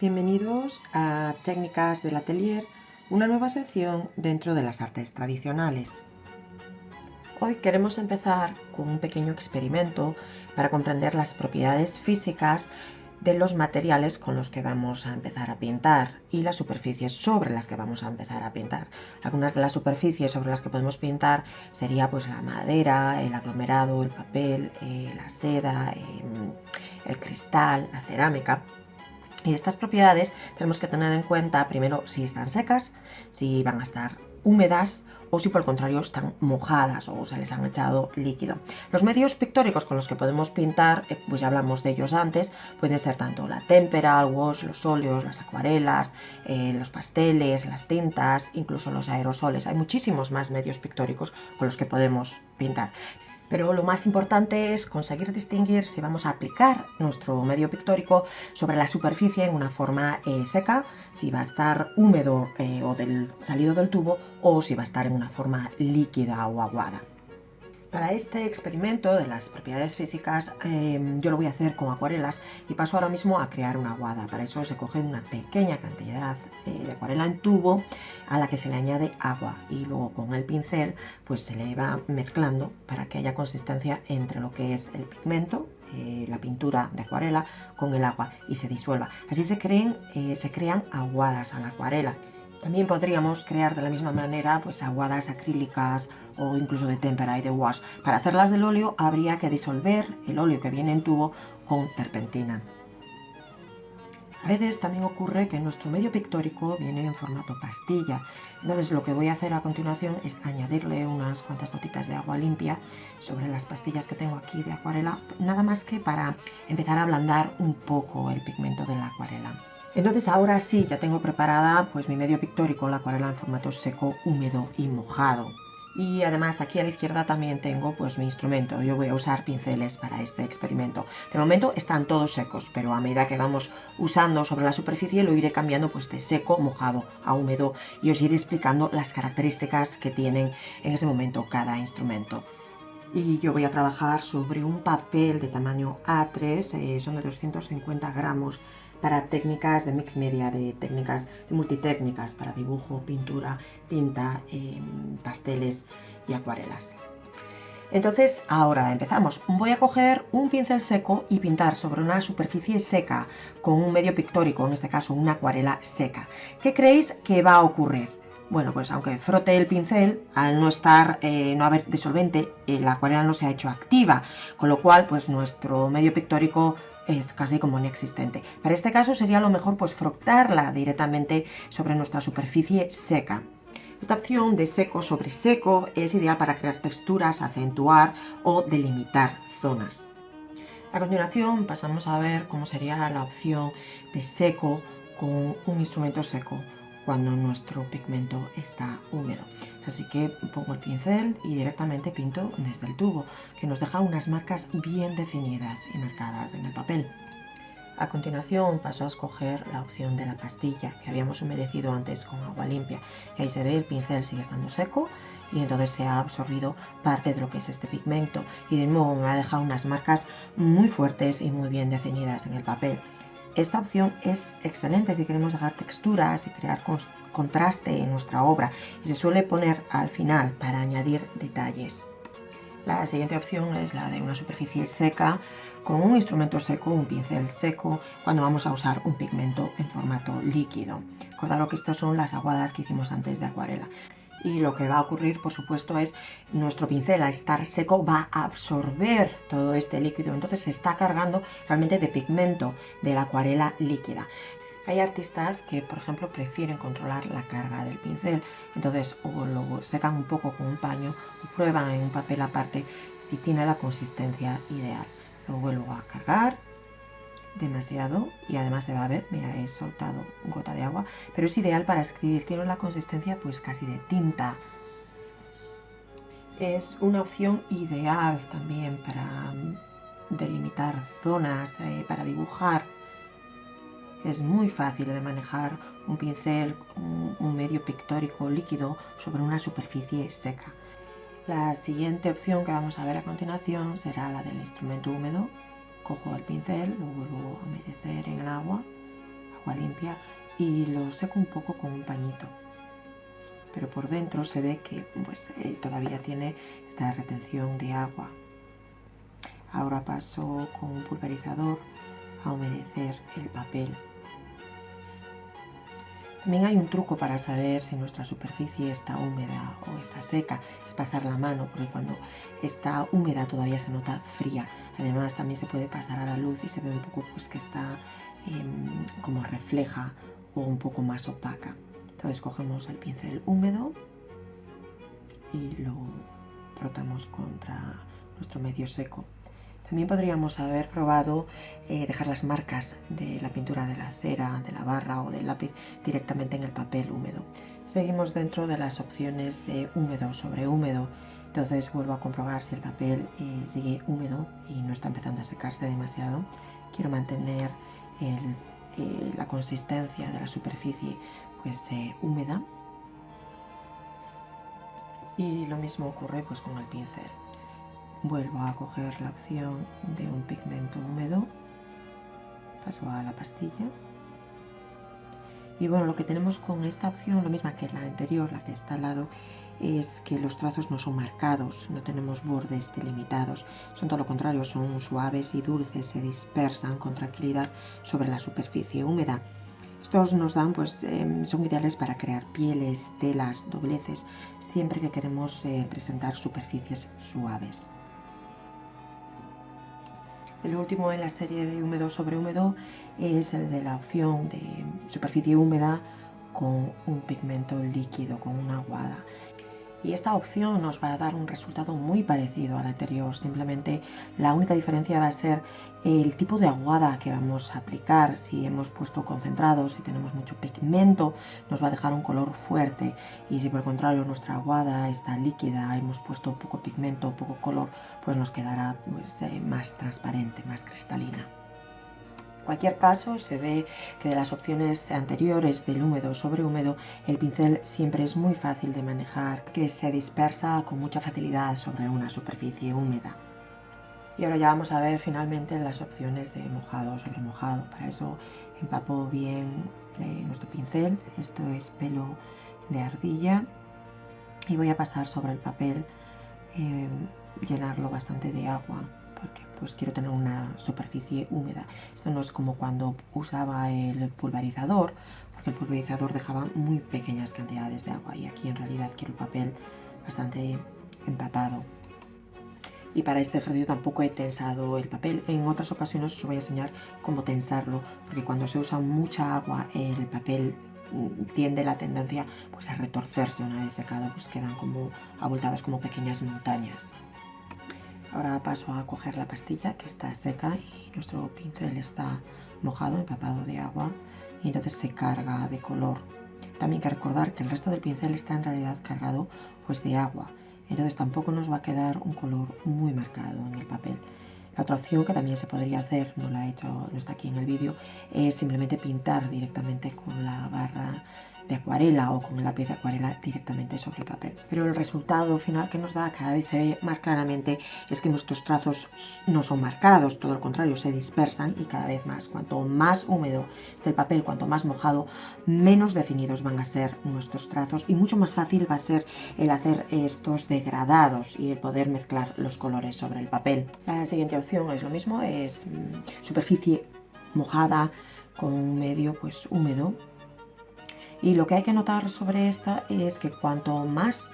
Bienvenidos a Técnicas del Atelier, una nueva sección dentro de las artes tradicionales. Hoy queremos empezar con un pequeño experimento para comprender las propiedades físicas de los materiales con los que vamos a empezar a pintar y las superficies sobre las que vamos a empezar a pintar. Algunas de las superficies sobre las que podemos pintar sería pues la madera, el aglomerado, el papel, la seda, el cristal, la cerámica. Y estas propiedades tenemos que tener en cuenta primero si están secas, si van a estar húmedas o si por el contrario están mojadas o se les han echado líquido. Los medios pictóricos con los que podemos pintar, pues ya hablamos de ellos antes, pueden ser tanto la témpera, el wash, los óleos, las acuarelas, los pasteles, las tintas, incluso los aerosoles. Hay muchísimos más medios pictóricos con los que podemos pintar. Pero lo más importante es conseguir distinguir si vamos a aplicar nuestro medio pictórico sobre la superficie en una forma seca, si va a estar húmedo o salido del tubo, o si va a estar en una forma líquida o aguada. Para este experimento de las propiedades físicas yo lo voy a hacer con acuarelas y paso ahora mismo a crear una aguada. Para eso se coge una pequeña cantidad de acuarela en tubo a la que se le añade agua y luego con el pincel pues se le va mezclando para que haya consistencia entre lo que es el pigmento, la pintura de acuarela con el agua y se disuelva. Así se crean aguadas a la acuarela. También podríamos crear de la misma manera pues aguadas acrílicas o incluso de témpera y de wash. Para hacerlas del óleo habría que disolver el óleo que viene en tubo con terpentina. A veces también ocurre que nuestro medio pictórico viene en formato pastilla. Entonces lo que voy a hacer a continuación es añadirle unas cuantas gotitas de agua limpia sobre las pastillas que tengo aquí de acuarela, nada más que para empezar a ablandar un poco el pigmento de la acuarela. Entonces ahora sí, ya tengo preparada pues mi medio pictórico, la acuarela en formato seco, húmedo y mojado. Y además aquí a la izquierda también tengo pues mi instrumento. Yo voy a usar pinceles para este experimento. De momento están todos secos, pero a medida que vamos usando sobre la superficie lo iré cambiando pues de seco, mojado a húmedo y os iré explicando las características que tienen en ese momento cada instrumento. Y yo voy a trabajar sobre un papel de tamaño A3, son de 250 gramos, para técnicas de mix media, de técnicas de multitécnicas, para dibujo, pintura, tinta, pasteles y acuarelas. Entonces ahora empezamos. Voy a coger un pincel seco y pintar sobre una superficie seca con un medio pictórico, en este caso una acuarela seca. ¿Qué creéis que va a ocurrir? Bueno, pues aunque frote el pincel, al no haber disolvente, la acuarela no se ha hecho activa, con lo cual pues nuestro medio pictórico es casi como inexistente. Para este caso sería lo mejor pues frotarla directamente sobre nuestra superficie seca. Esta opción de seco sobre seco es ideal para crear texturas, acentuar o delimitar zonas. A continuación pasamos a ver cómo sería la opción de seco con un instrumento seco cuando nuestro pigmento está húmedo. Así que pongo el pincel y directamente pinto desde el tubo, que nos deja unas marcas bien definidas y marcadas en el papel. A continuación paso a escoger la opción de la pastilla que habíamos humedecido antes con agua limpia. Y ahí se ve el pincel sigue estando seco y entonces se ha absorbido parte de lo que es este pigmento y de nuevo me ha dejado unas marcas muy fuertes y muy bien definidas en el papel. Esta opción es excelente si queremos dejar texturas y crear contraste en nuestra obra y se suele poner al final para añadir detalles. La siguiente opción es la de una superficie seca con un instrumento seco, un pincel seco, cuando vamos a usar un pigmento en formato líquido. Recordaros que estas son las aguadas que hicimos antes de acuarela. Y lo que va a ocurrir, por supuesto, es nuestro pincel al estar seco va a absorber todo este líquido. Entonces se está cargando realmente de pigmento de la acuarela líquida. Hay artistas que, por ejemplo, prefieren controlar la carga del pincel. Entonces o lo secan un poco con un paño o prueban en un papel aparte si tiene la consistencia ideal. Lo vuelvo a cargar demasiado y además se va a ver, mira, he soltado gota de agua, pero es ideal para escribir, tiene la consistencia pues casi de tinta. Es una opción ideal también para delimitar zonas, para dibujar. Es muy fácil de manejar un pincel, un medio pictórico líquido sobre una superficie seca. La siguiente opción que vamos a ver a continuación será la del instrumento húmedo. Cojo el pincel, lo vuelvo a humedecer en el agua, agua limpia y lo seco un poco con un pañito. Pero por dentro se ve que pues, todavía tiene esta retención de agua. Ahora paso con un pulverizador a humedecer el papel. También hay un truco para saber si nuestra superficie está húmeda o está seca, es pasar la mano, porque cuando está húmeda todavía se nota fría. Además también se puede pasar a la luz y se ve un poco pues, que está como refleja o un poco más opaca. Entonces cogemos el pincel húmedo y lo frotamos contra nuestro medio seco. También podríamos haber probado dejar las marcas de la pintura de la cera, de la barra o del lápiz directamente en el papel húmedo. Seguimos dentro de las opciones de húmedo sobre húmedo. Entonces vuelvo a comprobar si el papel sigue húmedo y no está empezando a secarse demasiado. Quiero mantener la consistencia de la superficie pues húmeda. Y lo mismo ocurre pues con el pincel. Vuelvo a coger la opción de un pigmento húmedo, paso a la pastilla y bueno, lo que tenemos con esta opción, lo misma que la anterior, la que está al lado, es que los trazos no son marcados, no tenemos bordes delimitados, son todo lo contrario, son suaves y dulces, se dispersan con tranquilidad sobre la superficie húmeda. Estos nos dan, pues, son ideales para crear pieles, telas, dobleces, siempre que queremos presentar superficies suaves. El último en la serie de húmedo sobre húmedo es el de la opción de superficie húmeda con un pigmento líquido, con una aguada. Y esta opción nos va a dar un resultado muy parecido al anterior, simplemente la única diferencia va a ser el tipo de aguada que vamos a aplicar. Si hemos puesto concentrado, si tenemos mucho pigmento, nos va a dejar un color fuerte, y si por el contrario nuestra aguada está líquida, hemos puesto poco pigmento, poco color, pues nos quedará pues, más transparente, más cristalina. En cualquier caso, se ve que de las opciones anteriores del húmedo sobre húmedo, el pincel siempre es muy fácil de manejar, que se dispersa con mucha facilidad sobre una superficie húmeda. Y ahora ya vamos a ver finalmente las opciones de mojado sobre mojado. Para eso empapo bien nuestro pincel, esto es pelo de ardilla, y voy a pasar sobre el papel, llenarlo bastante de agua, porque pues quiero tener una superficie húmeda. Esto no es como cuando usaba el pulverizador, porque el pulverizador dejaba muy pequeñas cantidades de agua, y aquí en realidad quiero el papel bastante empapado. Y para este ejercicio tampoco he tensado el papel. En otras ocasiones os voy a enseñar cómo tensarlo, porque cuando se usa mucha agua el papel tiende la tendencia pues a retorcerse. Una vez secado pues quedan como abultados como pequeñas montañas. Ahora paso a coger la pastilla, que está seca, y nuestro pincel está mojado, empapado de agua, y entonces se carga de color. También hay que recordar que el resto del pincel está en realidad cargado pues de agua, entonces tampoco nos va a quedar un color muy marcado en el papel. La otra opción que también se podría hacer, no la he hecho, no está aquí en el vídeo, es simplemente pintar directamente con la barra de acuarela o con el lápiz de acuarela directamente sobre el papel. Pero el resultado final que nos da, cada vez se ve más claramente, es que nuestros trazos no son marcados, todo lo contrario, se dispersan, y cada vez más. Cuanto más húmedo esté el papel, cuanto más mojado, menos definidos van a ser nuestros trazos, y mucho más fácil va a ser el hacer estos degradados y el poder mezclar los colores sobre el papel. La siguiente opción es lo mismo, es superficie mojada con un medio pues húmedo. Y lo que hay que notar sobre esta es que cuanto más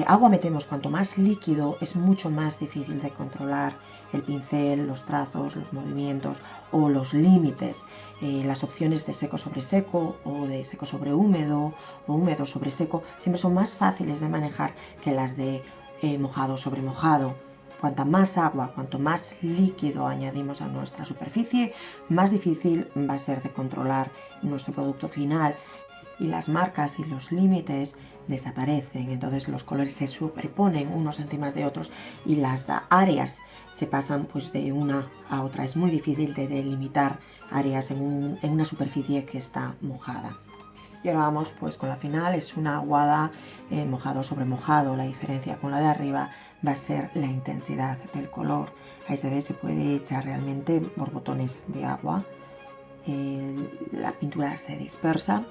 agua metemos, cuanto más líquido, es mucho más difícil de controlar el pincel, los trazos, los movimientos o los límites. Las opciones de seco sobre seco o de seco sobre húmedo o húmedo sobre seco siempre son más fáciles de manejar que las de mojado sobre mojado. Cuanta más agua, cuanto más líquido añadimos a nuestra superficie, más difícil va a ser de controlar nuestro producto final, y las marcas y los límites desaparecen. Entonces los colores se superponen unos encima de otros y las áreas se pasan pues de una a otra. Es muy difícil de delimitar áreas en una superficie que está mojada. Y ahora vamos pues con la final, es una aguada mojado sobre mojado. La diferencia con la de arriba va a ser la intensidad del color. Ahí se ve, se puede echar realmente borbotones de agua la pintura se dispersa.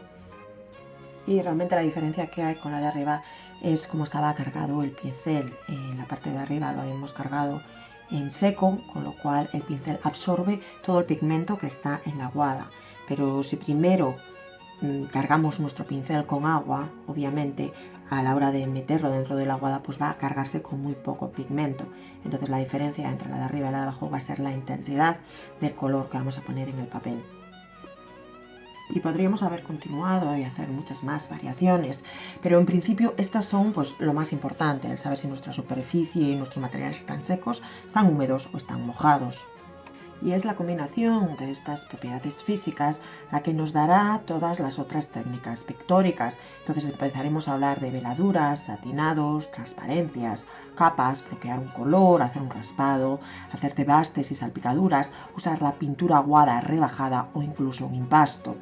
Y realmente la diferencia que hay con la de arriba es cómo estaba cargado el pincel. En la parte de arriba lo habíamos cargado en seco, con lo cual el pincel absorbe todo el pigmento que está en la aguada. Pero si primero cargamos nuestro pincel con agua, obviamente a la hora de meterlo dentro de la aguada pues va a cargarse con muy poco pigmento. Entonces la diferencia entre la de arriba y la de abajo va a ser la intensidad del color que vamos a poner en el papel. Y podríamos haber continuado y hacer muchas más variaciones, pero en principio estas son pues lo más importante, el saber si nuestra superficie y nuestros materiales están secos, están húmedos o están mojados. Y es la combinación de estas propiedades físicas la que nos dará todas las otras técnicas pictóricas. Entonces empezaremos a hablar de veladuras, satinados, transparencias, capas, bloquear un color, hacer un raspado, hacer debastes y salpicaduras, usar la pintura aguada rebajada o incluso un impasto,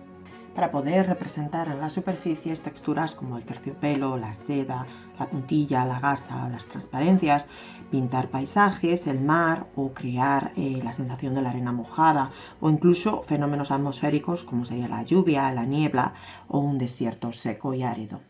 para poder representar en las superficies texturas como el terciopelo, la seda, la puntilla, la gasa, las transparencias, pintar paisajes, el mar o crear la sensación de la arena mojada o incluso fenómenos atmosféricos como sería la lluvia, la niebla o un desierto seco y árido.